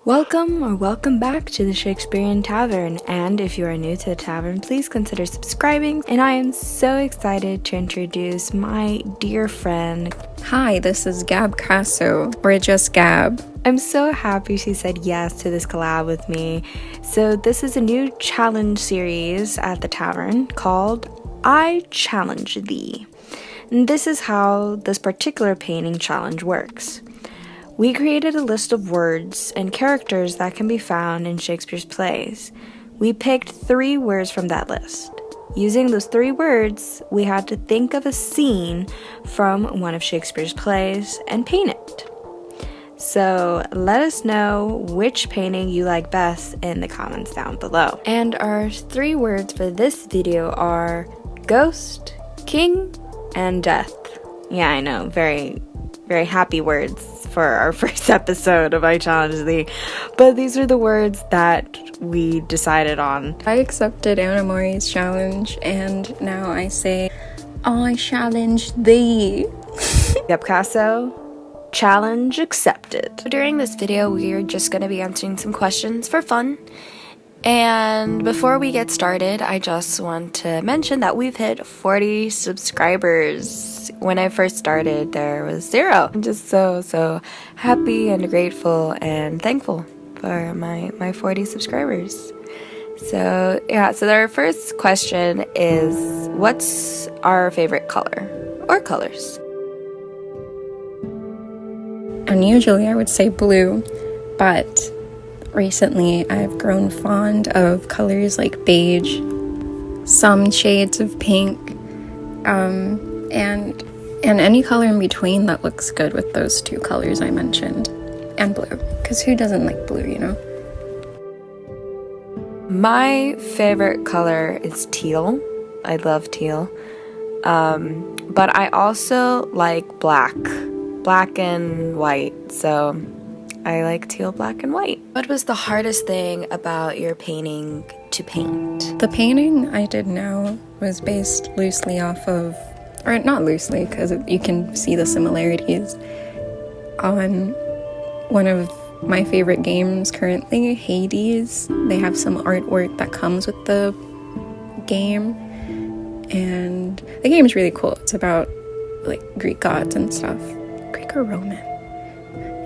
Welcome back to the Shakespearean Tavern, and if you are new to the tavern, please consider subscribing, and I am so excited to introduce my dear friend. Hi, this is Gab Casso, or just Gab. I'm so happy she said yes to this collab with me. So this is a new challenge series at the tavern called I Challenge Thee. And this is how this particular painting challenge works. We created a list of words and characters that can be found in Shakespeare's plays. We picked 3 words from that list. Using those 3 words, we had to think of a scene from one of Shakespeare's plays and paint it. So let us know which painting you like best in the comments down below. And our 3 words for this video are ghost, king, and death. Yeah, I know, very happy words for our first episode of I Challenge Thee, but these are the words that we decided on. I accepted Anna Mori's challenge, and now I say, I challenge thee. Yep, Casso, challenge accepted. During this video, we're just going to be answering some questions for fun. And before we get started, I just want to mention that we've hit 40 subscribers. When I first started, there was 0. I'm just so happy and grateful and thankful for my 40 subscribers. So our first question is, what's our favorite color or colors? And usually I would say blue, but recently I've grown fond of colors like beige, some shades of pink, and any color in between that looks good with those 2 colors I mentioned, and blue, because who doesn't like blue, you know? My favorite color is teal. I love teal, but I also like black and white, so I like teal, black, and white. What was the hardest thing about your painting to paint? The painting I did now was based loosely off of, or not loosely, because you can see the similarities, on one of my favorite games currently, Hades. They have some artwork that comes with the game, and the game is really cool. It's about like Greek gods and stuff. Greek or Roman?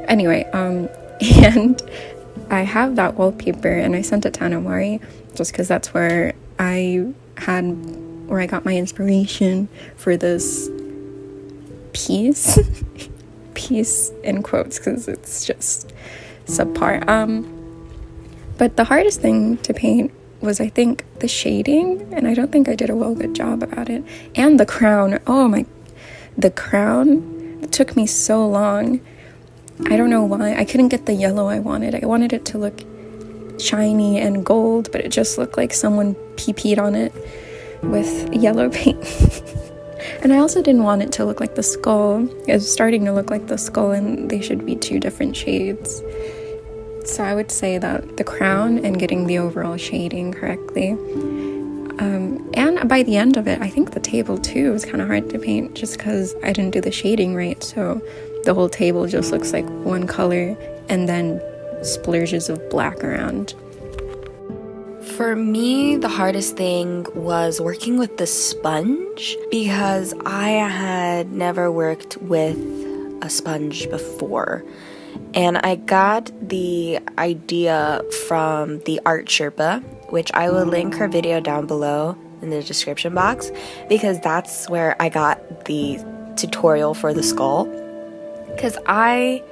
Anyway, and I have that wallpaper, and I sent it to Anna Mori just because that's where I got my inspiration for this piece. Piece in quotes, because it's just subpar. But the hardest thing to paint was, I think, the shading, and I don't think I did a good job about it. And the crown. The crown, it took me so long. I don't know why. I couldn't get the yellow I wanted. I wanted it to look shiny and gold, but it just looked like someone pee-peed on it with yellow paint. And I also didn't want it to look like the skull. It was starting to look like the skull, and they should be 2 different shades. So I would say that the crown and getting the overall shading correctly. And by the end of it, I think the table too was kind of hard to paint just because I didn't do the shading right. So the whole table just looks like one color and then splurges of black around. For me, the hardest thing was working with the sponge, because I had never worked with a sponge before. And I got the idea from the Art Sherpa, which I will link her video down below in the description box, because that's where I got the tutorial for the skull. Because I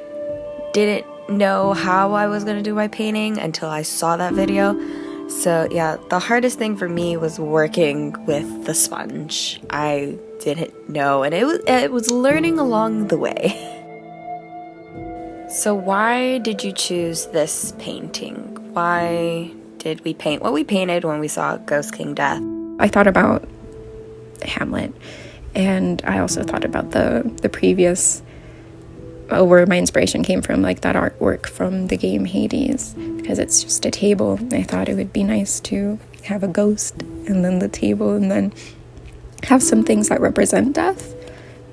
didn't know how I was going to do my painting until I saw that video. So yeah, the hardest thing for me was working with the sponge. I didn't know, and it was learning along the way. So why did you choose this painting? Why did we paint what we painted when we saw Ghost, King, Death? I thought about Hamlet, and I also thought about the previous, where my inspiration came from, like that artwork from the game Hades, because it's just a table. I thought it would be nice to have a ghost and then the table, and then have some things that represent death,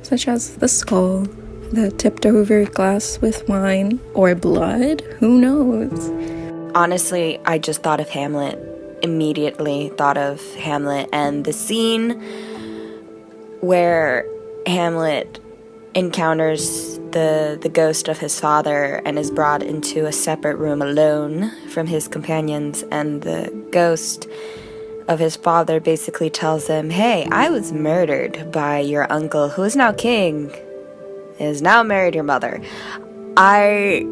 such as the skull, the tipped over glass with wine or blood. Who knows? Honestly, I just thought of Hamlet. Immediately thought of Hamlet and the scene where Hamlet encounters the ghost of his father and is brought into a separate room alone from his companions, and the ghost of his father basically tells him, hey, I was murdered by your uncle, who is now king, is now married your mother. I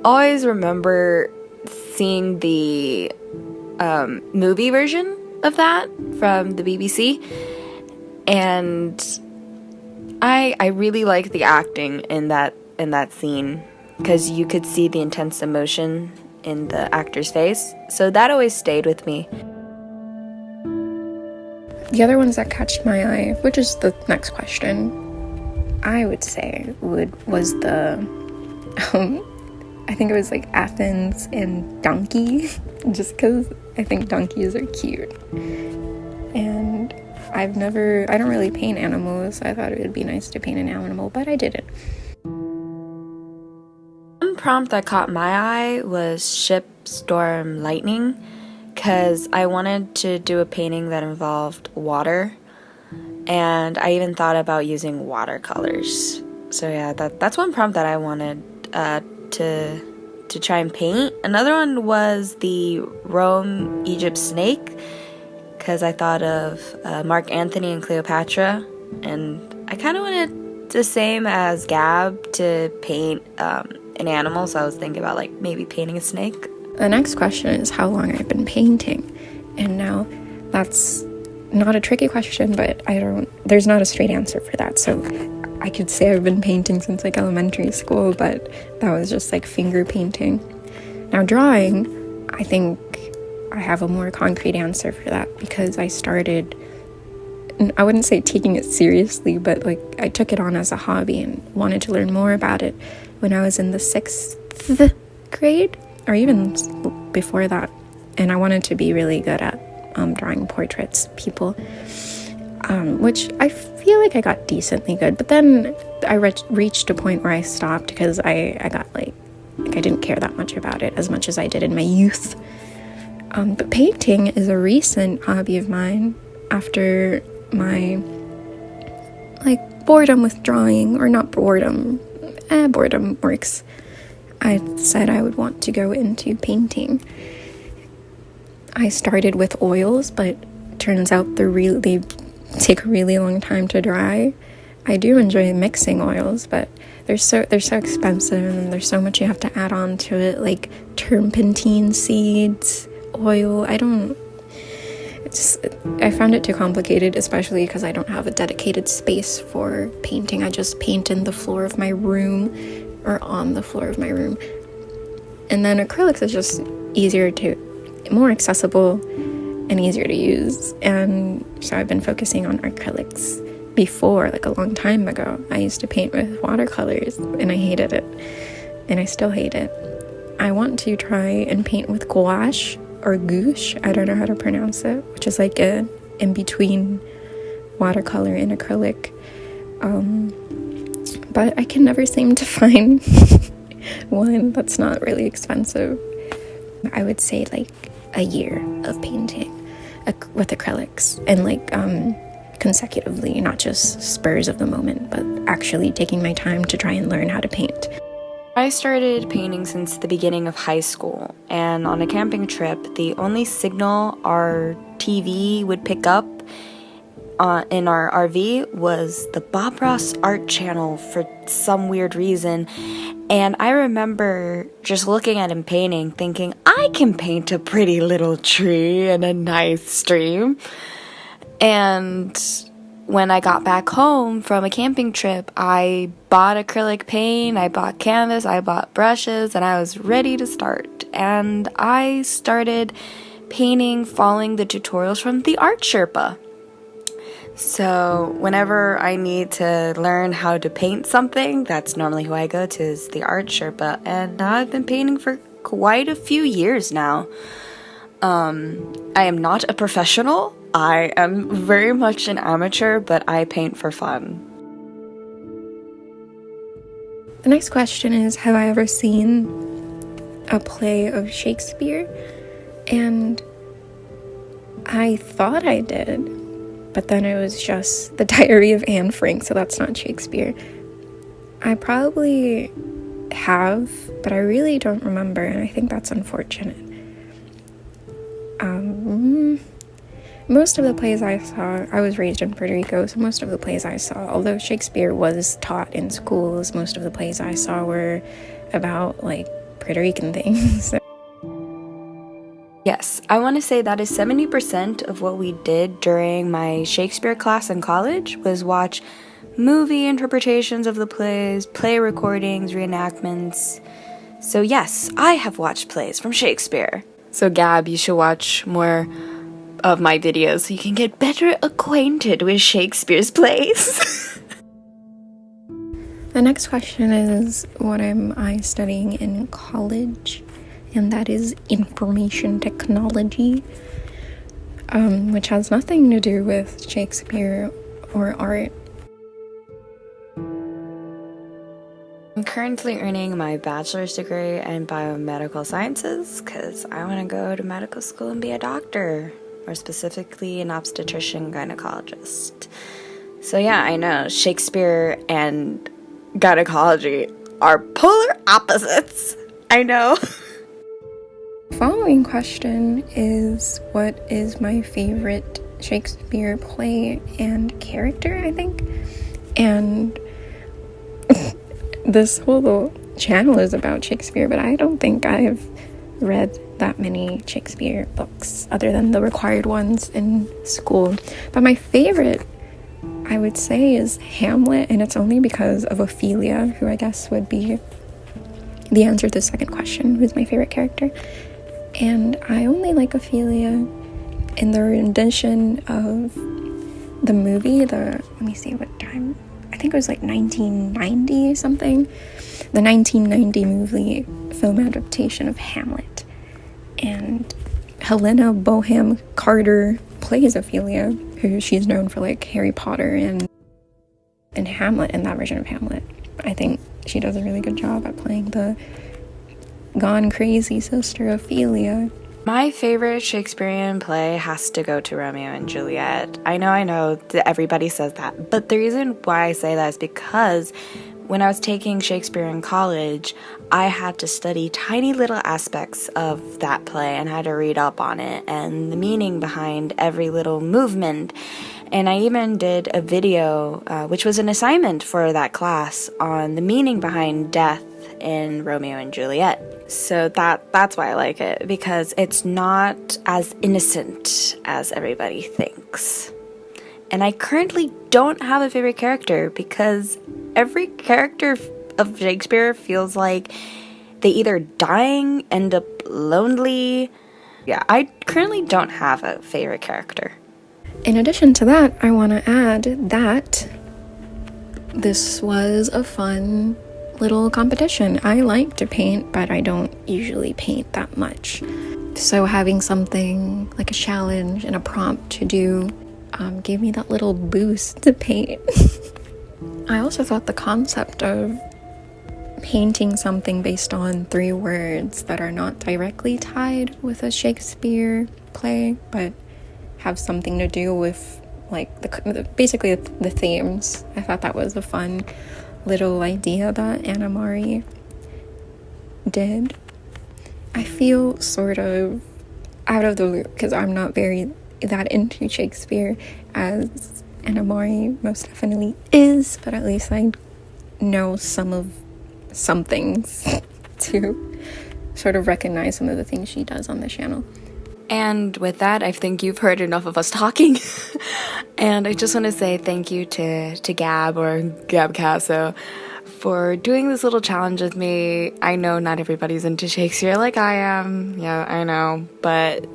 always remember seeing the movie version of that from the BBC, and I really like the acting in that scene, because you could see the intense emotion in the actor's face, so that always stayed with me. The other ones that catch my eye, which is the next question, I would say was the I think it was like Athens and donkey, just because I think donkeys are cute. And I don't really paint animals, so I thought it would be nice to paint an animal, but I didn't. One prompt that caught my eye was Ship Storm Lightning, because I wanted to do a painting that involved water, and I even thought about using watercolors. So yeah, that's one prompt that I wanted to try and paint. Another one was the Rome Egypt snake, because I thought of Mark Antony and Cleopatra, and I kind of wanted the same as Gab to paint an animal, so I was thinking about like maybe painting a snake. The next question is how long I've been painting, and now that's not a tricky question, but there's not a straight answer for that. So I could say I've been painting since like elementary school, but that was just like finger painting. Now drawing, I think I have a more concrete answer for that, because I started, I wouldn't say taking it seriously, but like I took it on as a hobby and wanted to learn more about it when I was in the 6th grade, or even before that. And I wanted to be really good at drawing portraits, people, which I feel like I got decently good. But then I reached a point where I stopped, because I got like I didn't care that much about it as much as I did in my youth. But painting is a recent hobby of mine after my like boredom with drawing, or not boredom, boredom works. I said I would want to go into painting. I started with oils, but turns out they take a really long time to dry. I do enjoy mixing oils, but they're so expensive, and there's so much you have to add on to it, like turpentine seeds, oil. I found it too complicated, especially because I don't have a dedicated space for painting. I just paint in the floor of my room, or on the floor of my room. And then acrylics is just more accessible and easier to use. And so I've been focusing on acrylics. Before, like a long time ago, I used to paint with watercolors, and I hated it. And I still hate it. I want to try and paint with gouache or gouache, I don't know how to pronounce it, which is like a in-between watercolor and acrylic. But I can never seem to find one that's not really expensive. I would say like a year of painting with acrylics, and like consecutively, not just spurs of the moment, but actually taking my time to try and learn how to paint. I started painting since the beginning of high school, and on a camping trip, the only signal our TV would pick up in our RV was the Bob Ross Art Channel for some weird reason. And I remember just looking at him painting, thinking, I can paint a pretty little tree and a nice stream. And when I got back home from a camping trip, I bought acrylic paint, I bought canvas, I bought brushes, and I was ready to start. And I started painting following the tutorials from the Art Sherpa. So whenever I need to learn how to paint something, that's normally who I go to, is the Art Sherpa. And now I've been painting for quite a few years now. I am not a professional. I am very much an amateur, but I paint for fun. The next question is, have I ever seen a play of Shakespeare? And I thought I did, but then it was just The Diary of Anne Frank, so that's not Shakespeare. I probably have, but I really don't remember, and I think that's unfortunate. Most of the plays I saw, I was raised in Puerto Rico, so most of the plays I saw, although Shakespeare was taught in schools, most of the plays I saw were about, like, Puerto Rican things. Yes, I want to say that is 70% of what we did during my Shakespeare class in college was watch movie interpretations of the plays, play recordings, reenactments. So yes, I have watched plays from Shakespeare. So Gab, you should watch more of my videos so you can get better acquainted with Shakespeare's plays. The next question is, what am I studying in college? And that is information technology, which has nothing to do with Shakespeare or art. I'm currently earning my bachelor's degree in biomedical sciences because I want to go to medical school and be a doctor, more specifically an obstetrician gynecologist. So yeah, I know Shakespeare and gynecology are polar opposites. I know. Following question is, what is my favorite Shakespeare play and character, I think? And this whole channel is about Shakespeare, but I don't think I've read that many Shakespeare books other than the required ones in school. But my favorite, I would say, is Hamlet, and it's only because of Ophelia, who I guess would be the answer to the second question, who's my favorite character. And I only like Ophelia in the rendition of the movie, let me see what time, I think it was like 1990 something, the 1990 movie film adaptation of Hamlet. And Helena Bonham Carter plays Ophelia, who she's known for like Harry Potter and Hamlet, in that version of Hamlet. I think she does a really good job at playing the gone crazy sister Ophelia. My favorite Shakespearean play has to go to Romeo and Juliet. I know that everybody says that, but the reason why I say that is because when I was taking Shakespeare in college, I had to study tiny little aspects of that play and had to read up on it and the meaning behind every little movement. And I even did a video, which was an assignment for that class, on the meaning behind death in Romeo and Juliet. So that's why I like it, because it's not as innocent as everybody thinks. And I currently don't have a favorite character because every character of Shakespeare feels like they either dying, end up lonely. Yeah, I currently don't have a favorite character. In addition to that, I want to add that this was a fun little competition. I like to paint, but I don't usually paint that much. So having something like a challenge and a prompt to do gave me that little boost to paint. I also thought the concept of painting something based on 3 words that are not directly tied with a Shakespeare play, but have something to do with like basically the themes. I thought that was a fun little idea that Anna Mari did. I feel sort of out of the loop because I'm not very that into Shakespeare as Anna Mari most definitely is, but at least I know some things to sort of recognize some of the things she does on the channel. And with that, I think you've heard enough of us talking. And I just want to say thank you to Gab, or Gab Casso, for doing this little challenge with me. I know not everybody's into Shakespeare like I am. Yeah, I know. But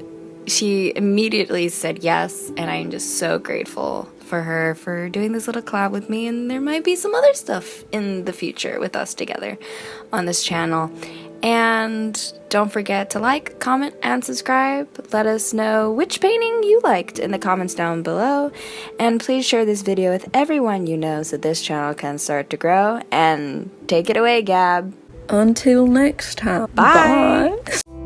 she immediately said yes, and I'm just so grateful for her for doing this little collab with me. And there might be some other stuff in the future with us together on this channel. And don't forget to like, comment, and subscribe. Let us know which painting you liked in the comments down below. And please share this video with everyone you know so this channel can start to grow. And take it away, Gab. Until next time. Bye. Bye.